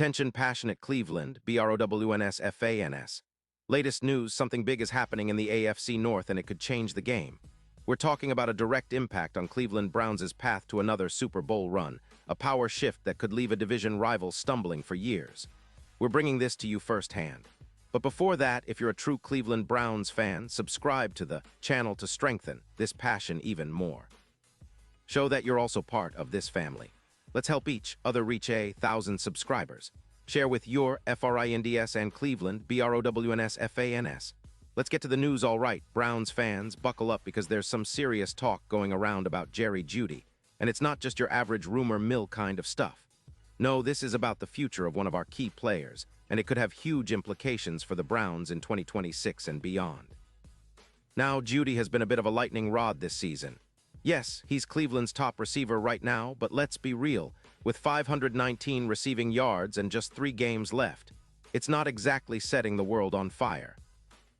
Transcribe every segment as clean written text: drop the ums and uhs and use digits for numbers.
Attention passionate Cleveland, BROWNS. Latest news, something big is happening in the AFC North and it could change the game. We're talking about a direct impact on Cleveland Browns' path to another Super Bowl run, a power shift that could leave a division rival stumbling for years. We're bringing this to you firsthand. But before that, if you're a true Cleveland Browns fan, subscribe to the channel to strengthen this passion even more. Show that you're also part of this family. Let's help each other reach 1,000 subscribers. Share with your FRINDS and Cleveland, BROWNS. Let's get to the news all right. Browns fans, buckle up because there's some serious talk going around about Jerry Jeudy. And it's not just your average rumor mill kind of stuff. No, this is about the future of one of our key players, and it could have huge implications for the Browns in 2026 and beyond. Now, Jeudy has been a bit of a lightning rod this season. Yes, he's Cleveland's top receiver right now, but let's be real. With 519 receiving yards and just 3 games left, it's not exactly setting the world on fire.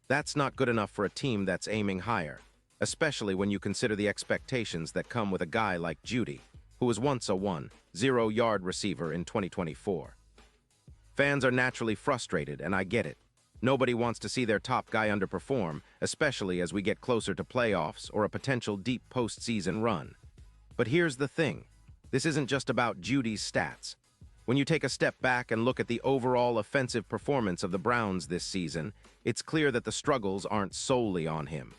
That's not good enough for a team that's aiming higher, especially when you consider the expectations that come with a guy like Jeudy, who was once a 1-0-yard receiver in 2024. Fans are naturally frustrated, and I get it. Nobody wants to see their top guy underperform, especially as we get closer to playoffs or a potential deep postseason run. But here's the thing. This isn't just about Jeudy's stats. When you take a step back and look at the overall offensive performance of the Browns this season, it's clear that the struggles aren't solely on him.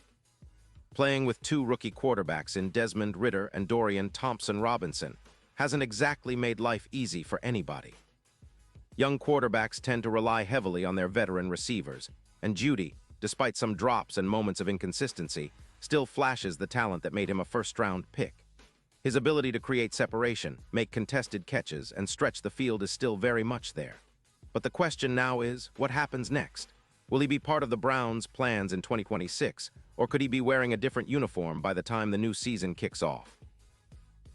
Playing with 2 rookie quarterbacks in Desmond Ridder and Dorian Thompson-Robinson hasn't exactly made life easy for anybody. Young quarterbacks tend to rely heavily on their veteran receivers, and Jeudy, despite some drops and moments of inconsistency, still flashes the talent that made him a first-round pick. His ability to create separation, make contested catches, and stretch the field is still very much there. But the question now is, what happens next? Will he be part of the Browns' plans in 2026, or could he be wearing a different uniform by the time the new season kicks off?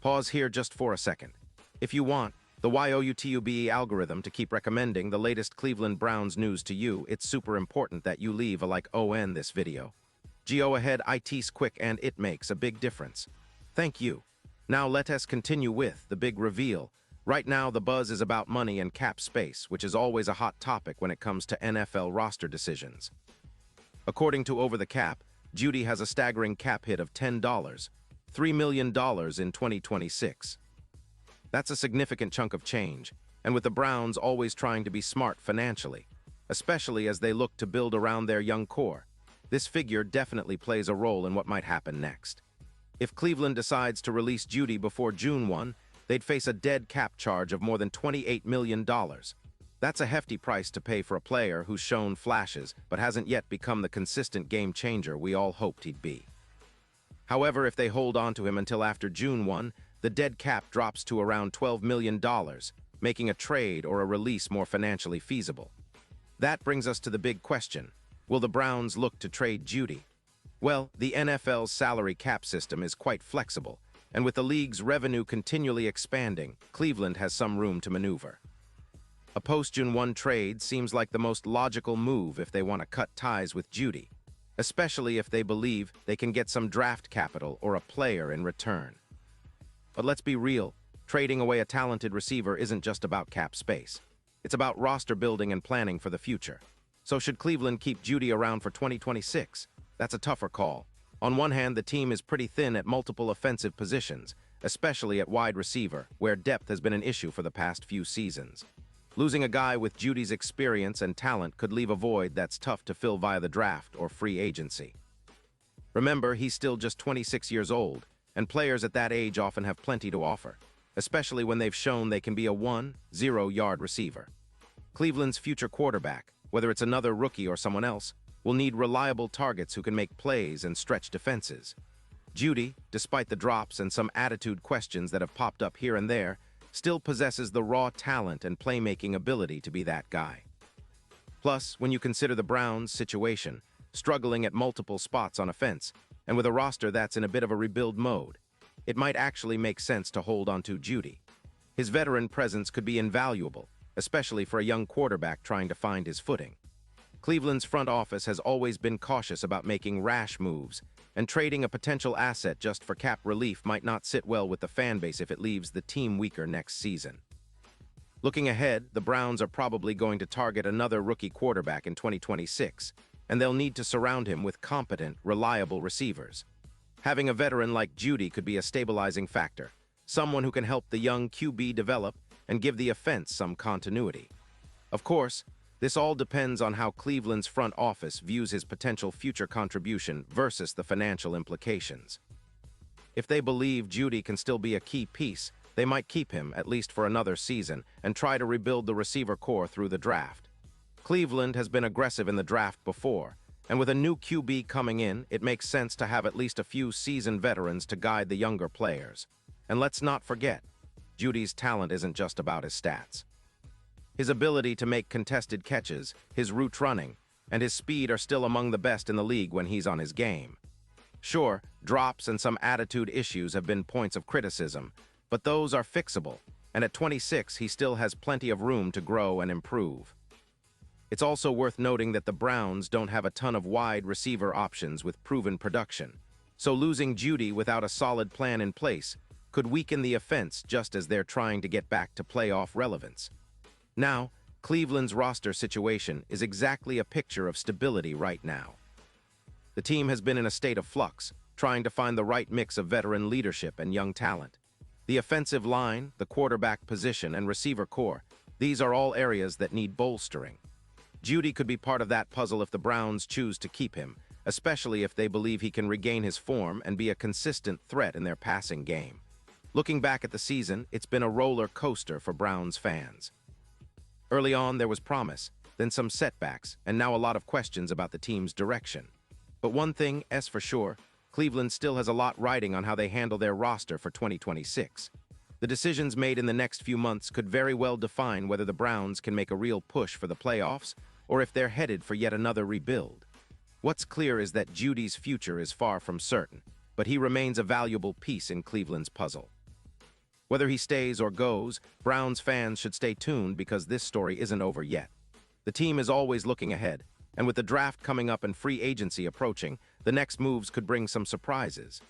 Pause here just for a second. If you want the YOUTUBE algorithm to keep recommending the latest Cleveland Browns news to you, it's super important that you leave a like on this video. Go ahead, it's quick and it makes a big difference. Thank you. Now let us continue with the big reveal. Right now the buzz is about money and cap space, which is always a hot topic when it comes to NFL roster decisions. According to Over the Cap, Jeudy has a staggering cap hit of $10, $3 million in 2026. That's a significant chunk of change, and with the Browns always trying to be smart financially, especially as they look to build around their young core, this figure definitely plays a role in what might happen next. If Cleveland decides to release Jeudy before June 1, they'd face a dead cap charge of more than $28 million. That's a hefty price to pay for a player who's shown flashes but hasn't yet become the consistent game changer we all hoped he'd be. However, if they hold on to him until after June 1, the dead cap drops to around $12 million, making a trade or a release more financially feasible. That brings us to the big question. Will the Browns look to trade Jeudy? Well, the NFL's salary cap system is quite flexible, and with the league's revenue continually expanding, Cleveland has some room to maneuver. A post-June 1 trade seems like the most logical move if they want to cut ties with Jeudy, especially if they believe they can get some draft capital or a player in return. But let's be real, trading away a talented receiver isn't just about cap space. It's about roster building and planning for the future. So should Cleveland keep Jeudy around for 2026? That's a tougher call. On one hand, the team is pretty thin at multiple offensive positions, especially at wide receiver, where depth has been an issue for the past few seasons. Losing a guy with Jeudy's experience and talent could leave a void that's tough to fill via the draft or free agency. Remember, he's still just 26 years old, and players at that age often have plenty to offer, especially when they've shown they can be a 1-0-yard receiver. Cleveland's future quarterback, whether it's another rookie or someone else, will need reliable targets who can make plays and stretch defenses. Jeudy, despite the drops and some attitude questions that have popped up here and there, still possesses the raw talent and playmaking ability to be that guy. Plus, when you consider the Browns' situation, struggling at multiple spots on offense, and with a roster that's in a bit of a rebuild mode, it might actually make sense to hold on to Jeudy. His veteran presence could be invaluable, especially for a young quarterback trying to find his footing. Cleveland's front office has always been cautious about making rash moves, and trading a potential asset just for cap relief might not sit well with the fan base if it leaves the team weaker next season. Looking ahead, the Browns are probably going to target another rookie quarterback in 2026, and they'll need to surround him with competent, reliable receivers. Having a veteran like Jeudy could be a stabilizing factor, someone who can help the young QB develop and give the offense some continuity. Of course, this all depends on how Cleveland's front office views his potential future contribution versus the financial implications. If they believe Jeudy can still be a key piece, they might keep him, at least for another season, and try to rebuild the receiver core through the draft. Cleveland has been aggressive in the draft before, and with a new QB coming in, it makes sense to have at least a few seasoned veterans to guide the younger players. And let's not forget, Jeudy's talent isn't just about his stats. His ability to make contested catches, his route running, and his speed are still among the best in the league when he's on his game. Sure, drops and some attitude issues have been points of criticism, but those are fixable, and at 26 he still has plenty of room to grow and improve. It's also worth noting that the Browns don't have a ton of wide receiver options with proven production, so losing Jeudy without a solid plan in place could weaken the offense just as they're trying to get back to playoff relevance. Now, Cleveland's roster situation is exactly a picture of stability right now. The team has been in a state of flux, trying to find the right mix of veteran leadership and young talent. The offensive line, the quarterback position, and receiver core, these are all areas that need bolstering. Jeudy could be part of that puzzle if the Browns choose to keep him, especially if they believe he can regain his form and be a consistent threat in their passing game. Looking back at the season, it's been a roller coaster for Browns fans. Early on, there was promise, then some setbacks, and now a lot of questions about the team's direction. But one thing is for sure, Cleveland still has a lot riding on how they handle their roster for 2026. The decisions made in the next few months could very well define whether the Browns can make a real push for the playoffs or if they're headed for yet another rebuild. What's clear is that Jeudy's future is far from certain, but he remains a valuable piece in Cleveland's puzzle. Whether he stays or goes, Browns fans should stay tuned because this story isn't over yet. The team is always looking ahead, and with the draft coming up and free agency approaching, the next moves could bring some surprises.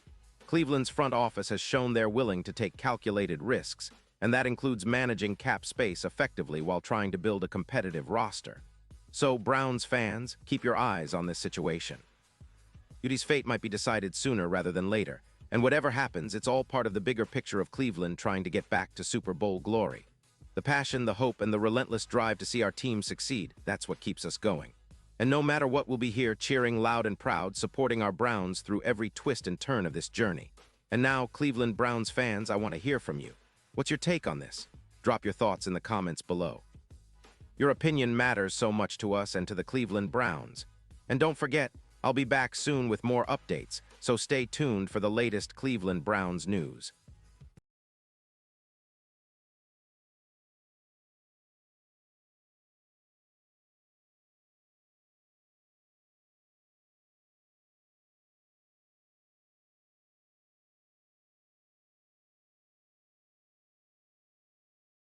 Cleveland's front office has shown they're willing to take calculated risks, and that includes managing cap space effectively while trying to build a competitive roster. So, Browns fans, keep your eyes on this situation. Jeudy's fate might be decided sooner rather than later, and whatever happens, it's all part of the bigger picture of Cleveland trying to get back to Super Bowl glory. The passion, the hope, and the relentless drive to see our team succeed, that's what keeps us going. And no matter what, we'll be here cheering loud and proud, supporting our Browns through every twist and turn of this journey. And now, Cleveland Browns fans, I want to hear from you. What's your take on this? Drop your thoughts in the comments below. Your opinion matters so much to us and to the Cleveland Browns. And don't forget, I'll be back soon with more updates, so stay tuned for the latest Cleveland Browns news.